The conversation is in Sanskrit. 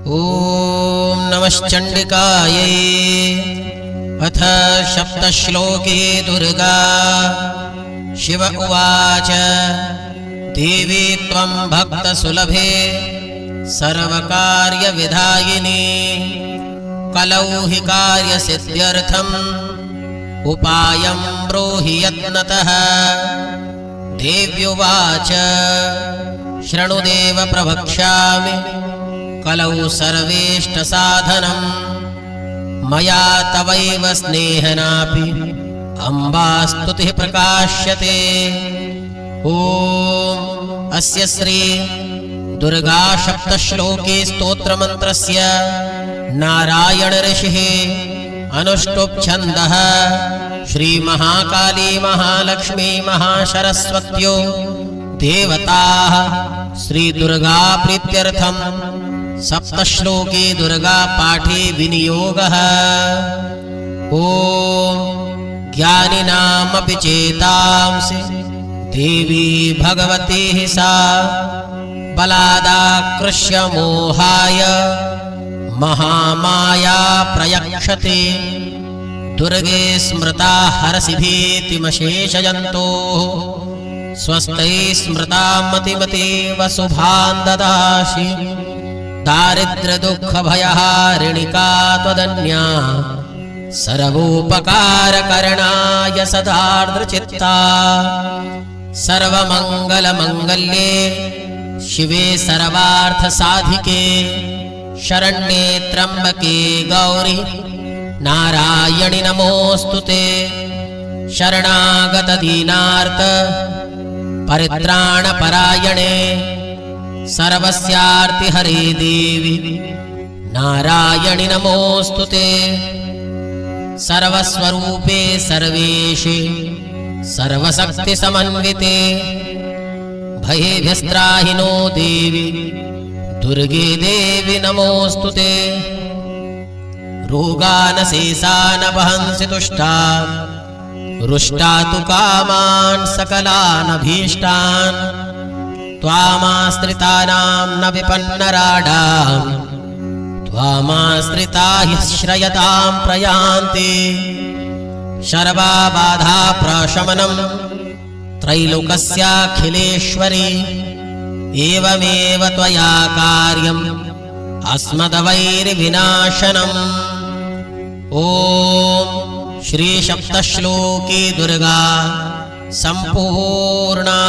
ॐ नमश्चण्डिकायै। अथ सप्तश्लोके दुर्गा। शिव उवाच देवी त्वं भक्तसुलभे सर्वकार्यविधायिनी कलौ हि कार्यसिद्ध्यर्थम् उपायं ब्रूहि यत्नतः। देव्युवाच शृणुदेव प्रवक्ष्यामि कलौ सर्वेष्टसाधनम् मया तवैव स्नेहनापि अम्बास्तुतिः प्रकाश्यते। ॐ अस्य श्री दुर्गा सप्तश्लोके स्तोत्रमन्त्रस्य नारायण ऋषिः अनुष्टुप् छन्दः श्रीमहाकाली महालक्ष्मी महासरस्वत्यो देवताः श्रीदुर्गा प्रीत्यर्थम् सप्तश्लोके दुर्गा पाठे विनियोगः। ॐ ज्ञानिनामपि चेतांसि देवी भगवती सा बलादाकृष्य मोहाय महामाया प्रयक्षते। दुर्गे स्मृता हरसि भीतिमशेषजन्तोः स्वस्ते स्मृता मतिमतीव शुभान् ददासि। दारिद्र्यदुःखभयहारिणिका त्वदन्या सर्वोपकारकरणाय सदार्द्रचित्ता। सर्वमङ्गलमङ्गल्ये शिवे सर्वार्थसाधिके शरण्ये त्र्यम्बके गौरि नारायणि नमोऽस्तुते। शरणागतदीनार्त परित्राणपरायणे सर्वस्यार्तिहरे देवी नारायणि नमोऽस्तुते। सर्वस्वरूपे सर्वेशे सर्वशक्तिसमन्विते भयेभ्यस्त्राहि नो देवी दुर्गे देवी नमोऽस्तुते। रोगानशेषान् वहंसि तुष्टान् रुष्टा तु कामान् सकलानभीष्टान्। त्वामाश्रितानां न विपन्नराडाम् त्वामाश्रिता हि श्रयतां प्रयान्ति। सर्वबाधा प्रशमनं त्रैलोकस्याखिलेश्वरी एवमेव त्वया कार्यम् अस्मद्वैरिविनाशनम्। ॐ श्री सप्तश्लोकी दुर्गा सम्पूर्णा।